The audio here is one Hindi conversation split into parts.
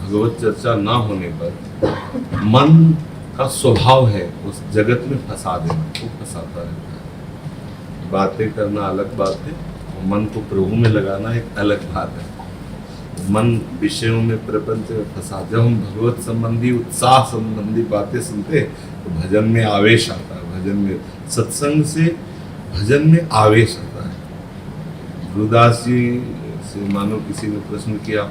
भगवत चर्चा ना होने पर मन का स्वभाव है उस जगत में फंसा देना, वो फंसाता रहता है। बातें करना अलग बात है, और मन को प्रभु में लगाना एक अलग बात है। मन विषयों में, प्रपंच में फंसा। जब हम भगवत संबंधी, उत्साह संबंधी बातें सुनते तो भजन में आवेश आता है। भजन में, सत्संग से भजन में आवेश आता है। गुरुदास जी से मानो किसी ने प्रश्न किया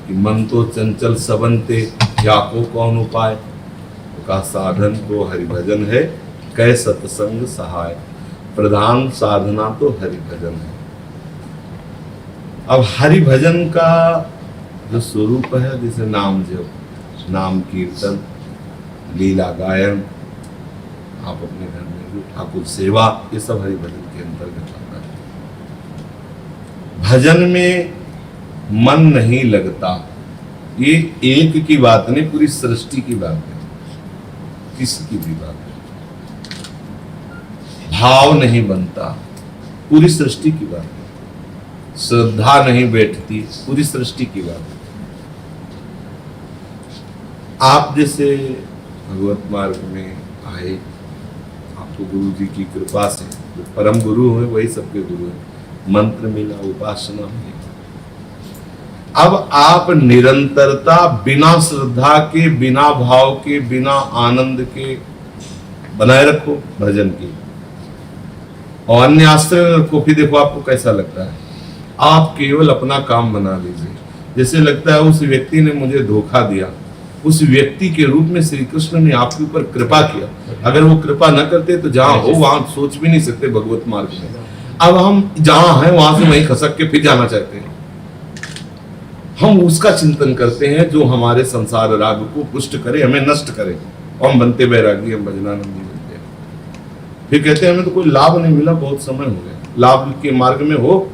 कि मन तो चंचल सबनते, क्या को कौन उपाय? तो कहा साधन तो हरिभजन है, कै सत्संग सहाय। प्रधान साधना तो हरिभजन है। अब हरि भजन का जो स्वरूप है, जैसे नाम जप, नाम कीर्तन, लीला गायन, आप अपने घर में जो ठाकुर सेवा, ये सब हरि भजन के अंतर्गत आता है। भजन में मन नहीं लगता, ये एक की बात नहीं, पूरी सृष्टि की बात है, किसी की भी बात है। भाव नहीं बनता, पूरी सृष्टि की बात है। श्रद्धा नहीं बैठती, पूरी सृष्टि की बात है। आप जैसे भगवत मार्ग में आए, आपको गुरु जी की कृपा से, जो परम गुरु हैं वही सबके गुरु हैं, मंत्र मिला, उपासना मिली। अब आप निरंतरता बिना श्रद्धा के, बिना भाव के, बिना आनंद के बनाए रखो भजन की, और अन्य आश्रय रखो, फिर देखो आपको कैसा लगता है। आप केवल अपना काम बना लीजिए। जैसे लगता है उस व्यक्ति ने मुझे धोखा दिया, उस व्यक्ति के रूप में श्री कृष्ण ने आपके ऊपर कृपा किया। अगर वो कृपा न करते तो जहां हो वहां सोच भी नहीं सकते भगवत मार्ग में। अब हम जहां हैं वहां से वहीं खसक के फिर जाना चाहते हैं। हम उसका चिंतन करते हैं जो हमारे संसार राग को पुष्ट करे, हमें नष्ट करे, और हम बनते बैरागी, हम भजनानंदी बनते हैं। फिर कहते हैं हमें तो कोई लाभ नहीं मिला, बहुत समय हो गया। लाभ के मार्ग में हो,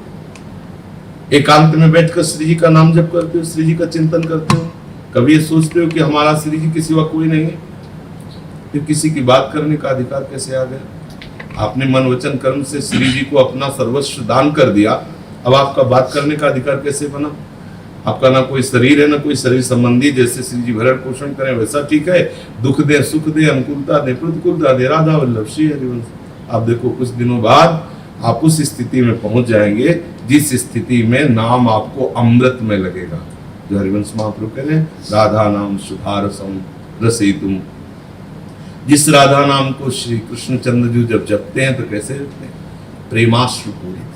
एकांत में बैठकर श्री जी का नाम जप करते हो, श्री जी का चिंतन करते हो, कभी ये सोचते हो कि हमारा श्री जी के सिवा कोई नहीं है? फिर किसी की बात करने का अधिकार कैसे आ गया? आपने मन वचन कर्म से श्री जी को अपना सर्वस्व दान कर दिया, अब आपका बात करने का अधिकार कैसे बना? आपका ना कोई शरीर है, ना कोई शरीर संबंधी। जैसे श्री जी भरण पोषण करें वैसा ठीक है, दुख दे, सुख दे, अनुकूलता दे, प्रतिकूलता दे, राधा वल्लभ श्री हरिवंश। आप देखो कुछ दिनों बाद आप उस स्थिति में पहुंच जाएंगे जिस स्थिति में नाम आपको अमृत में लगेगा। जो हरिवंश महाप्रभु कह रहे हैं, राधा नाम सुधारसम रसयितुम। जिस राधा नाम को श्री कृष्ण चंद्र जी जब जपते हैं तो कैसे जपते हैं? प्रेमाश्रु पूरित,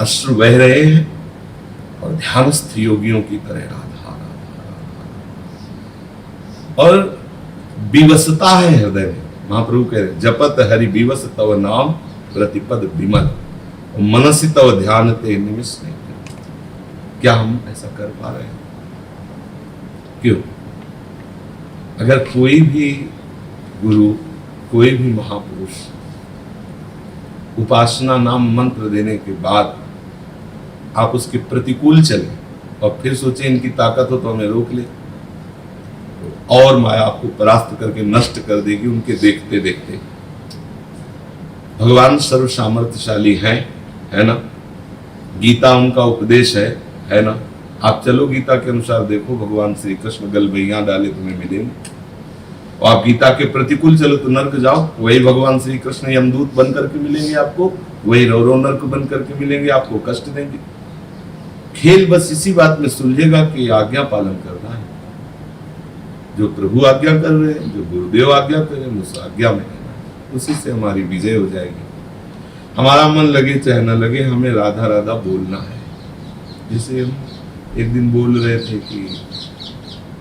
अश्रु बह रहे हैं और ध्यानस्थ योगियों की तरह राधा राधा राधा, और विवशता है हृदय में। महाप्रभु कह रहे जपत हरि विवश तव नाम प्रतिपद विमल, मनसि तव ध्यान ते निमिष नहीं। क्या हम ऐसा कर पा रहे हैं? क्यों? अगर कोई भी गुरु, कोई भी महापुरुष उपासना नाम मंत्र देने के बाद आप उसके प्रतिकूल चले और फिर सोचे इनकी ताकत हो तो हमें रोक ले, और माया आपको परास्त करके नष्ट कर देगी उनके देखते देखते। भगवान सर्व सामर्थ्यशाली हैं, है ना? गीता उनका उपदेश है ना? आप चलो गीता के अनुसार देखो, भगवान श्री कृष्ण गलबैया डाले तुम्हें मिलेंगे। और आप गीता के प्रतिकूल चलो तो नर्क जाओ, वही भगवान श्री कृष्ण यमदूत बन करके मिलेंगे आपको, वही रौरव नर्क बन करके मिलेंगे, आपको कष्ट देंगे। खेल बस इसी बात में सुलझेगा कि आज्ञा पालन करना है। जो प्रभु आज्ञा कर रहे हैं, जो गुरुदेव आज्ञा कर रहे हैं, उस आज्ञा में रहना है, उसी से हमारी विजय हो जाएगी। हमारा मन लगे चाहे न लगे, हमें राधा राधा बोलना है। जैसे हम एक दिन बोल रहे थे कि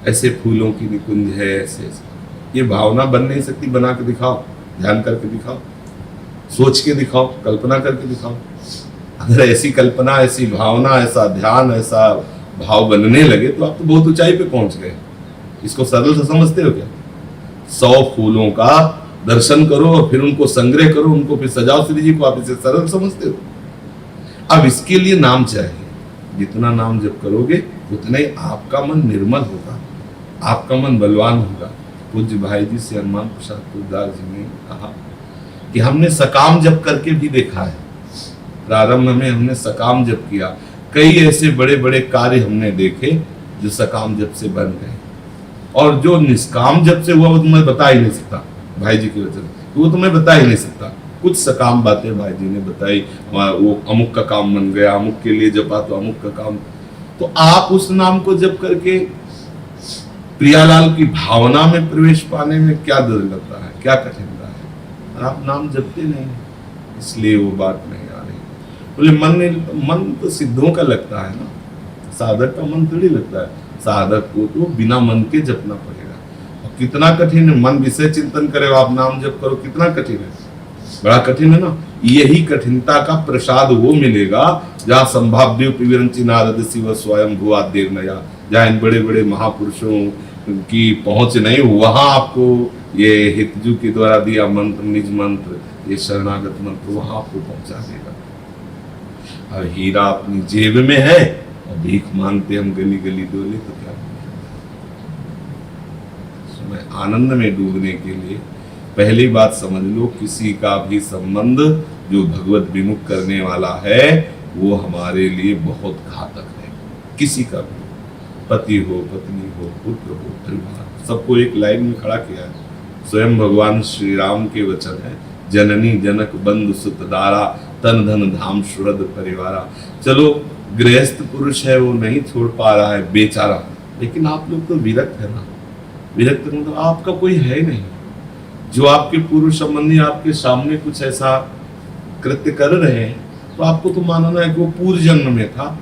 ऐसे फूलों की निकुंज है, ऐसे ऐसे, ये भावना बन नहीं सकती। बना के दिखाओ, ध्यान करके दिखाओ, सोच के दिखाओ, कल्पना करके दिखाओ। अगर ऐसी कल्पना, ऐसी भावना, ऐसा ध्यान, ऐसा भाव बनने लगे तो आप तो बहुत ऊंचाई पे पहुंच गए। इसको सरल से समझते हो क्या? 100 फूलों का दर्शन करो और फिर उनको संग्रह करो, उनको फिर सजाओ श्री जी को, आप इसे सरल समझते हो? अब इसके लिए नाम चाहिए। जितना नाम जप करोगे उतना ही आपका मन निर्मल होगा, आपका मन बलवान होगा। पूज्य भाई जी से हनुमान प्रसाद तुलदार जी ने कहा कि हमने सकाम जप करके भी देखा है। प्रारंभ में हमने सकाम जप किया, कई ऐसे बड़े बड़े कार्य हमने देखे जो सकाम जप से बन गए, और जो निष्काम जप से हुआ वो तुम्हें बता ही नहीं सकता। भाई जी के वचन वो तुम्हें बता ही नहीं सकता। कुछ सकाम बातें भाई जी ने बताई, वो अमुक का काम बन गया, अमुक के लिए जपा तो अमुक का काम। तो आप उस नाम को जप करके प्रियालाल की भावना में प्रवेश पाने में क्या दुर्लभता है, क्या कठिनता है? आप नाम जपते नहीं, इसलिए वो बात नहीं आ रही। बोले मन तो सिद्धों का लगता है ना, साधक का मन थोड़ी लगता है। साधक को तो बिना मन के जपना पड़ेगा। और कितना कठिन है, मन विषय चिंतन करे आप नाम जप करो, कितना कठिन है, बड़ा कठिन है ना। यही कठिनता का प्रसाद वो मिलेगा जहाँ संभाव्य विरंची नारद शिव स्वयं भुआ देव नया, जहाँ इन बड़े बड़े महापुरुषों की पहुंच नहीं, वहां आपको ये हितजू के द्वारा दिया मंत्र, निज मंत्र, ये शरणागत मंत्र वहां आपको पहुंचा देगा। और हीरा अपनी जेब में है और भीख मांगते हम गली गली डोले, तो क्या समय आनंद में डूबने के लिए पहली बात समझ लो, किसी का भी संबंध जो भगवत विमुख करने वाला है वो हमारे लिए बहुत घातक है। किसी का भी, पति हो, पत्नी हो, पुत्र हो, परिवार, सबको एक लाइन में खड़ा किया है। स्वयं भगवान श्री राम के वचन है, जननी जनक बंधु सुत दारा, तन धन धाम सुहृद परिवारा। चलो गृहस्थ पुरुष है वो नहीं छोड़ पा रहा है बेचारा, लेकिन आप लोग तो विरक्त है ना। विरक्त मतलब आपका कोई है नहीं जो आपके पूर्व संबंधी आपके सामने कुछ ऐसा कृत्य कर रहे हैं, तो आपको तो मानना है कि वो पूर्व जन्म में था।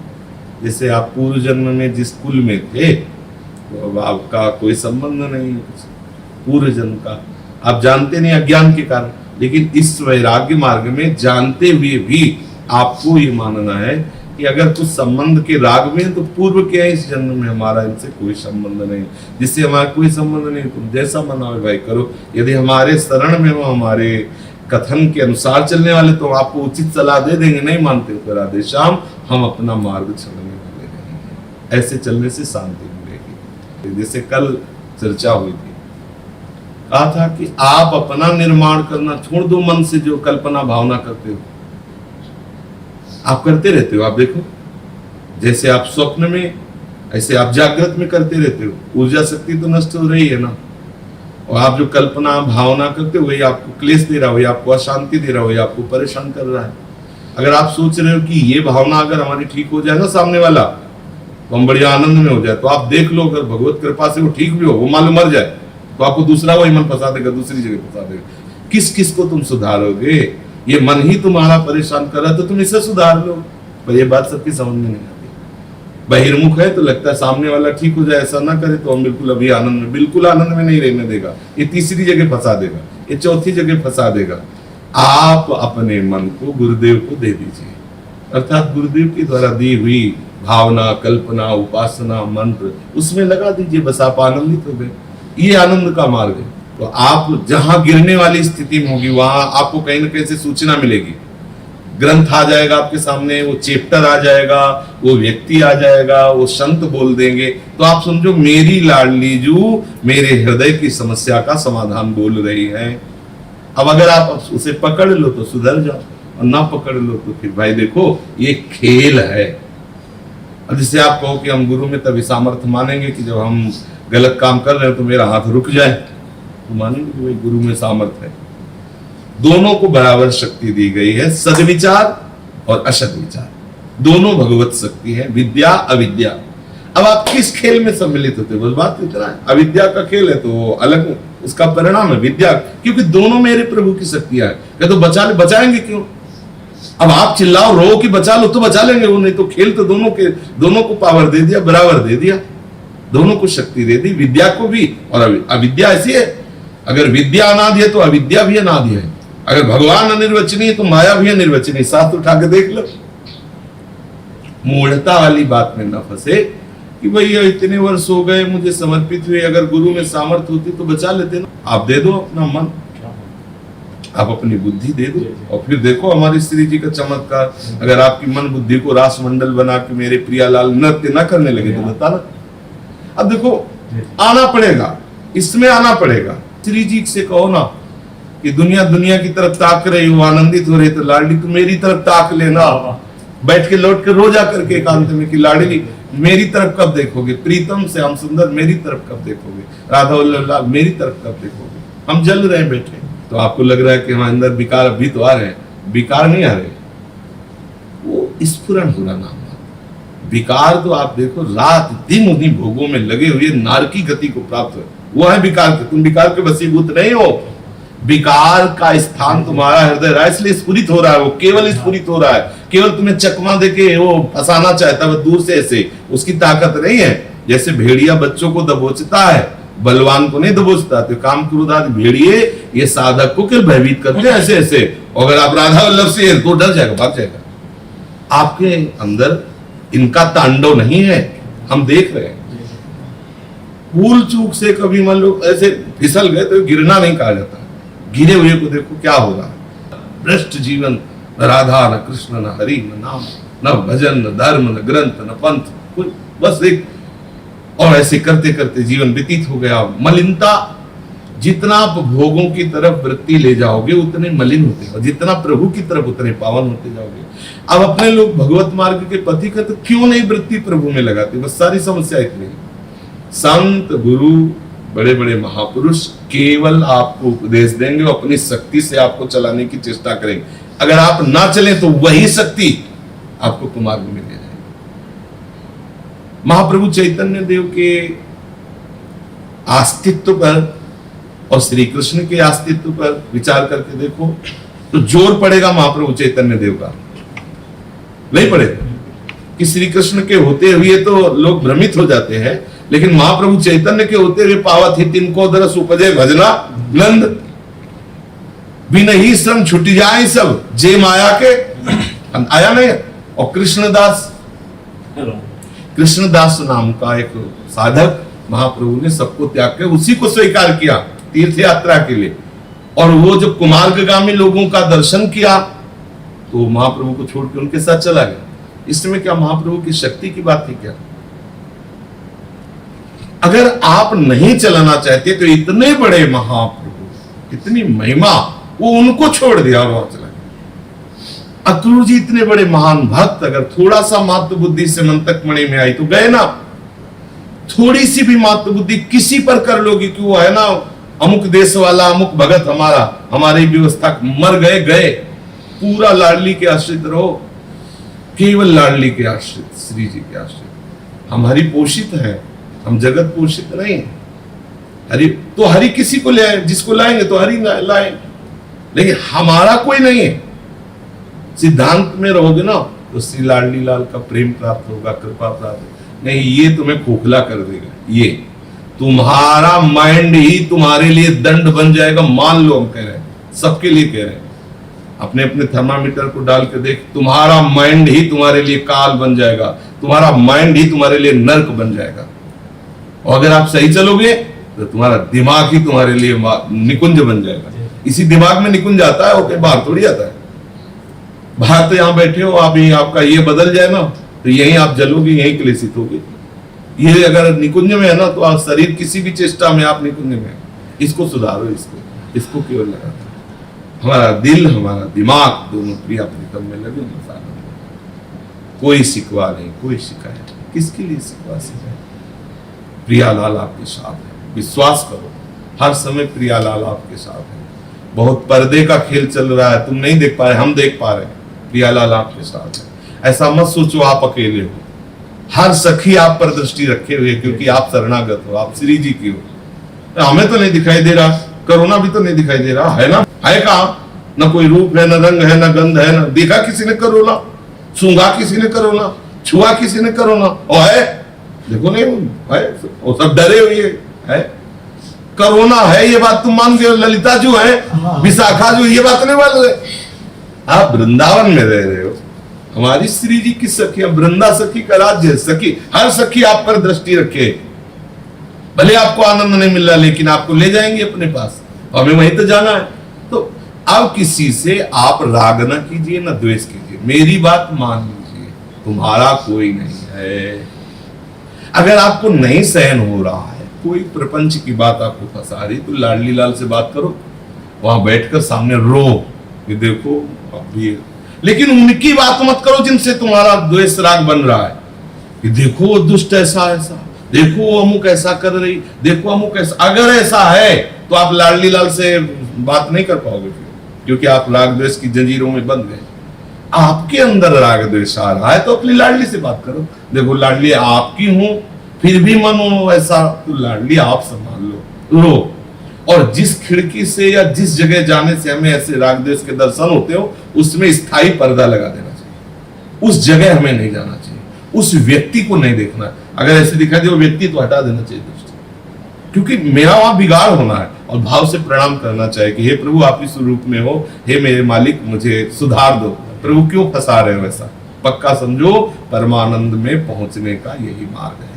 जैसे आप पूर्व जन्म में जिस कुल में थे तो अब आपका कोई संबंध नहीं है पूर्व जन्म का, आप जानते नहीं अज्ञान के कारण। लेकिन इस वैराग्य मार्ग में जानते हुए भी आपको ये मानना है कि अगर कुछ संबंध के राग में तो पूर्व के है, इस जन्म में हमारा इनसे कोई संबंध नहीं, जिससे हमारा कोई संबंध नहीं, तुम जैसा मनाओ भाई करो। यदि हमारे शरण में हो, हमारे कथन के अनुसार चलने वाले, तो आपको उचित सलाह दे देंगे। नहीं मानते तो राधे श्याम, हम अपना मार्ग छोड़ने वाले नहीं। ऐसे चलने से शांति मिलेगी। जैसे कल चर्चा हुई थी, कहा था कि आप अपना निर्माण करना छोड़ दो, मन से जो कल्पना भावना करते हो आप करते रहते हो। आप देखो, जैसे आप स्वप्न में ऐसे आप जागृत में करते रहते हो। ऊर्जा शक्ति तो नष्ट हो रही है ना, और आप जो कल्पना भावना करते हो वही आपको क्लेश दे रहा हो, वही आपको अशांति दे रहा हो, वही आपको परेशान कर रहा है। अगर आप सोच रहे हो कि ये भावना अगर हमारी ठीक हो जाए ना सामने वाला, तो हम बढ़िया आनंद में हो जाए, तो आप देख लो अगर भगवत कृपा से वो ठीक भी हो, वो मालूम मर जाए, तो आपको दूसरा वही मन फंसा देगा, दूसरी जगह फंसा देगा। किस किस को तुम सुधारोगे? ये मन ही तुम्हारा परेशान कर रहा है, तो तुम इसे सुधार लो। पर ये बात सबकी समझ में नहीं आती। बहिर्मुख है तो लगता है सामने वाला ठीक हो जाए, ऐसा ना करे तो हम बिल्कुल अभी आनंद में, बिल्कुल आनंद में नहीं रहने देगा, ये तीसरी जगह फंसा देगा, ये चौथी जगह फंसा देगा। आप अपने मन को गुरुदेव को दे दीजिए, अर्थात गुरुदेव के द्वारा दी हुई भावना, कल्पना, उपासना, मंत्र उसमें लगा दीजिए, बस आप आनंदित हो गए। ये आनंद का मार्ग है। तो आप जहां गिरने वाली स्थिति में होगी वहां आपको कहीं ना कहीं से सूचना मिलेगी, ग्रंथ आ जाएगा आपके सामने, वो चैप्टर आ जाएगा, वो व्यक्ति आ जाएगा, वो संत बोल देंगे, तो आप समझो मेरी लाडली जू मेरे हृदय की समस्या का समाधान बोल रही है। अब अगर आप उसे पकड़ लो तो सुधर जाओ, और ना पकड़ लो तो फिर भाई देखो ये खेल है। और जिससे आप कहो कि हम गुरु में तभी सामर्थ्य मानेंगे कि जब हम गलत काम कर रहे हो तो मेरा हाथ रुक जाए, तो मानेंगे कि भाई गुरु में सामर्थ्य है। दोनों को बराबर शक्ति दी गई है, सद्विचार और असद विचार, दोनों भगवत शक्ति है, विद्या अविद्या। अब आप किस खेल में सम्मिलित होते हो, बस बात इतना है। अविद्या का खेल है तो अलग उसका परिणाम है विद्या, क्योंकि दोनों मेरे प्रभु की शक्तियां है। तो बचाएंगे क्यों? अब आप चिल्लाओ रो कि बचा लो तो बचा लेंगे वो, नहीं तो खेल तो दोनों को पावर दे दिया, बराबर दे दिया, दोनों को शक्ति दे दी, विद्या को भी और अविद्या। ऐसी है, अगर विद्या अनादि है तो अविद्या भी अनादि है, अगर भगवान अनिर्वचनीय तो माया भी अनिर्वचनीय। शास्त्र उठा के देख लो। मूढ़ता वाली बात में न फंसे कि भैया इतने वर्ष हो गए मुझे समर्पित हुए, अगर गुरु में सामर्थ्य होती तो बचा लेते ना। आप दे दो अपना मन, आप अपनी बुद्धि दे दो, और फिर देखो हमारी श्री जी का चमत्कार। अगर आपकी मन बुद्धि को रास मंडल बना के मेरे प्रियालाल नृत्य न करने लगे तो बताना। अब देखो आना पड़ेगा, इसमें आना पड़ेगा। श्री जी से कहो ना कि दुनिया की तरफ ताक रही हो, आनंदित हो रही, तो लाडली तू मेरी तरफ ताक लेना। बैठ के लौट के रो जा करके एकांत में कि लाडली मेरी तरफ कब देखोगे? प्रीतम श्याम सुंदर मेरी तरफ कब देखोगे? राधा वल्लभ लाल मेरी तरफ कब देखोगे? हम जल रहे हैं बैठे, तो आपको लग रहा है कि हमारे अंदर विकार अभी तो आ रहे हैं, विकार नहीं आ रहे, वो स्फुरण हो रहा नाम। विकार तो आप देखो रात दिन उन्हीं भोगों में लगे हुए नारकी गति को प्राप्त हो, वो है विकार के। तुम विकार के वशीभूत नहीं हो, विकार का स्थान तुम्हारा हृदय रहा, इसलिए स्फुरित हो रहा है, वो केवल स्फुरित हो रहा है, केवल तुम्हें चकमा देके वो फंसाना चाहता है, वो दूर से ऐसे, उसकी ताकत नहीं है। जैसे भेड़िया बच्चों को दबोचता है, बलवान को नहीं दबोचता। तो काम क्रोध आदि भेड़िए ये साधक को क्यों भयभीत करते हैं ऐसे ऐसे। अगर आप राधा वल्लभ से तो डर जाएगा, भाग जाएगा। आपके अंदर इनका तांडव नहीं है, हम देख रहे हैं। भूल चूक से कभी मान लो ऐसे फिसल गए तो गिरना नहीं कहा जाता, गिरे हुए को देखो क्या हो रहा है। भ्रष्ट जीवन, न राधा न कृष्ण न हरि न नाम, न भजन न धर्म न ग्रंथ न पंथ, कुछ बस एक, और ऐसे करते करते जीवन व्यतीत हो गया। मलिनता, जितना आप भोगों की तरफ वृत्ति ले जाओगे उतने मलिन होते हैं, जितना प्रभु की तरफ उतने पावन होते जाओगे। अब अपने लोग भगवत मार्ग के पथी का तो क्यों नहीं वृत्ति प्रभु में लगाते? बस सारी समस्या इतनी है। संत गुरु बड़े बड़े महापुरुष केवल आपको उपदेश देंगे, अपनी शक्ति से आपको चलाने की चेष्टा करेंगे। अगर आप ना चले तो वही शक्ति आपको कुमार्ग में ले जाएगी। महाप्रभु चैतन्य देव के अस्तित्व पर और श्री कृष्ण के अस्तित्व पर विचार करके देखो तो जोर पड़ेगा महाप्रभु चैतन्य देव का, नहीं पड़ेगा कि श्री कृष्ण के होते हुए तो लोग भ्रमित हो जाते हैं, लेकिन महाप्रभु चैतन्य के होते हुए पावत ही तिनको दरस उपजे भजना नंद, बिन ही श्रम छुट जाए सब जे माया के आया नहीं। और कृष्णदास नाम का एक साधक महाप्रभु ने सबको त्याग के उसी को स्वीकार किया तीर्थ यात्रा के लिए, और वो जब कुमार्गगामी लोगों का दर्शन किया तो महाप्रभु को छोड़ के उनके साथ चला गया। इसमें क्या महाप्रभु की शक्ति की बात थी क्या? अगर आप नहीं चलाना चाहते तो इतने बड़े महाप्रभु, इतनी महिमा, वो उनको छोड़ दिया और वहां चला गया। अक्रूर जी इतने बड़े महान भक्त, अगर थोड़ा सा मात्र बुद्धि से मंतक मणि में आई तो गए ना। थोड़ी सी भी मात्र बुद्धि किसी पर कर लोगे कि वो है ना अमुक देश वाला, अमुक भगत हमारा, हमारी व्यवस्था, मर गए गए। पूरा लाडली के आश्रित रहो, केवल लाडली के आश्रित, श्री जी के आश्रित। हम हरि पोषित हैं, हम जगत पोषित नहीं। हरि तो हरि किसी को ले आए, जिसको लाएंगे तो हरि लाए, लेकिन हमारा कोई नहीं है। सिद्धांत में रहोगे ना तो श्री लाडली लाल का प्रेम प्राप्त होगा, कृपा प्राप्त नहीं, ये तुम्हें खोखला कर देगा। ये तुम्हारा माइंड ही तुम्हारे लिए दंड बन जाएगा। मान लो, हम कह रहे हैं, सबके लिए कह रहे हैं, अपने अपने थर्मामीटर को डाल के देख, तुम्हारा माइंड ही तुम्हारे लिए काल बन जाएगा, तुम्हारा माइंड ही तुम्हारे लिए नर्क बन जाएगा। और अगर आप सही चलोगे तो तुम्हारा दिमाग ही तुम्हारे लिए निकुंज बन जाएगा। इसी दिमाग में निकुंज आता है, ओके, बाहर थोड़ी आता है। बाहर तो यहां बैठे हो आप, ही आपका ये बदल जाए ना तो यहीं आप जलोगे, यहीं क्लेशित होगे। ये अगर निकुंज में है ना तो आप शरीर किसी भी चेष्टा में आप निकुंज में, इसको सुधारो, इसको केवल लगा। हमारा दिल, हमारा दिमाग दोनों प्रिया प्रीतम में लगे, कोई शिकवा नहीं, कोई शिकायत नहीं। किसके लिए शिकवा शिकायत? प्रियालाल आपके साथ है, विश्वास करो, हर समय प्रियालाल आपके साथ है। बहुत पर्दे का खेल चल रहा है, तुम नहीं देख पा रहे, हम देख पा रहे हैं, प्रियालाल आपके साथ है। ऐसा मत सोचो आप अकेले हो, हर सखी आप पर दृष्टि रखे हुए, क्योंकि आप शरणागत हो, आप श्री जी की हो। हमें तो नहीं दिखाई दे रहा, कोरोना भी तो नहीं दिखाई दे रहा है ना, है कहाँ? न कोई रूप है, न रंग है, न गंध है, न देखा किसी ने कोरोना, सूंघा किसी ने कोरोना, छुआ किसी ने कोरोना, और है देखो नहीं है, वो सब डरे हुए है। कोरोना है ये बात तुम मान गए, ललिता जो है, विशाखा जो, ये बात नहीं मान रहे। आप वृंदावन में रह रहे हो, हमारी श्री जी की सखी, वृंदा सखी का राज्य, सखी, हर सखी आप पर दृष्टि रखे। भले आपको आनंद नहीं मिल रहा, लेकिन आपको ले जाएंगे अपने पास, हमें वहीं तो जाना है। तो अब किसी से आप राग न कीजिए, न द्वेष कीजिए, मेरी बात मान लीजिए, तुम्हारा कोई नहीं है। अगर आपको नहीं सहन हो रहा है, कोई प्रपंच की बात आपको फंसा रही, तो लाडली लाल से बात करो, वहां बैठकर सामने रो कि देखो अब भी, लेकिन उनकी बात मत करो जिनसे तुम्हारा द्वेष राग बन रहा है। कि देखो वो दुष्ट ऐसा ऐसा, देखो वो अमुक ऐसा कर रही, देखो अमुक ऐसा। अगर ऐसा है तो आप लाडली लाल से बात नहीं कर पाओगे, क्योंकि आप राग द्वेष की जंजीरों में बंद गए। आपके अंदर राग द्वेष आ रहा है तो अपनी लाडली से बात करो, देखो लाडली आपकी हूं, फिर भी मन हो ऐसा, तो लाडली आप संभाल लो। और जिस खिड़की से या जिस जगह जाने से हमें ऐसे राग द्वेष के दर्शन होते हो, उसमें स्थायी पर्दा लगा देना चाहिए। उस जगह हमें नहीं जाना चाहिए, उस व्यक्ति को नहीं देखना। अगर ऐसे दिखाई दे वो व्यक्ति, तो हटा देना चाहिए दोस्तों, क्योंकि मेरा वहां बिगाड़ होना है। और भाव से प्रणाम करना चाहिए कि हे प्रभु आप इस रूप में हो, हे मेरे मालिक मुझे सुधार दो। प्रभु क्यों फंसा रहे हो ऐसा? पक्का समझो परमानंद में पहुंचने का यही मार्ग है।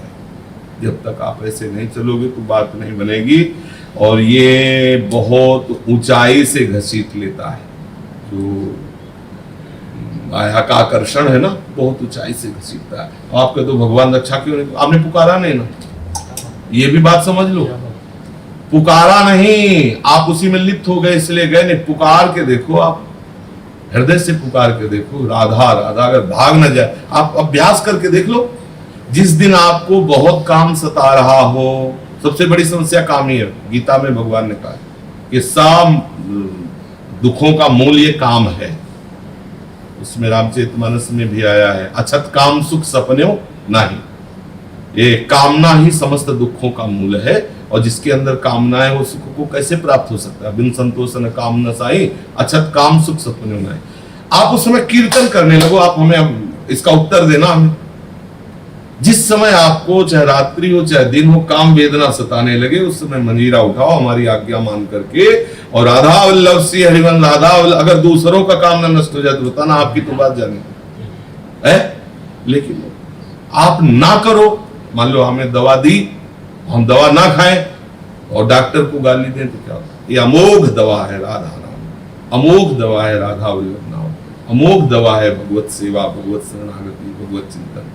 जब तक आप ऐसे नहीं चलोगे तो बात नहीं बनेगी। और ये बहुत ऊंचाई से घसीट लेता है, जो माया का आकर्षण है ना, बहुत ऊंचाई से घसीटता है। आपके तो भगवान रक्षा क्यों नहीं, आपने पुकारा नहीं ना, ये भी बात समझ लो। पुकारा नहीं, आप उसी में लिप्त हो गए इसलिए गए नहीं। पुकार के देखो, आप हृदय से पुकार के देखो, राधा राधा, अगर भाग न जाए। आप अभ्यास करके देख लो, जिस दिन आपको बहुत काम सता रहा हो, सबसे बड़ी समस्या काम ही है। गीता में भगवान ने कहा कि सब दुखों का मूल ये काम है। उसमें रामचरितमानस में भी आया है, अछत काम सुख सपन्यों नहीं। ये कामना ही समस्त दुखों का मूल है, और जिसके अंदर कामना है वो सुख को कैसे प्राप्त हो सकता है? बिन संतोष न काम न साई, अछत काम सुख सपन्यों नहीं। आप उस समय कीर्तन करने लगो, आप हमें इसका उत्तर देना। हमें जिस समय आपको चाहे रात्रि हो चाहे दिन हो काम वेदना सताने लगे, उस समय मंजीरा उठाओ हमारी आज्ञा मान करके, और राधा वल्लभ श्री हरिवन राधा वल्लभ। अगर दूसरों का काम न नष्ट हो जाए तो बताना, आपकी तो बात जाने है। लेकिन आप ना करो, मान लो हमें दवा दी, हम दवा ना खाएं और डॉक्टर को गाली दें तो क्या? ये अमोघ दवा है राधा नाम, अमोघ दवा है राधा वल्लभ नाम, अमोघ दवा है भगवत सेवा, भगवत शरणागति, भगवत चिंतन।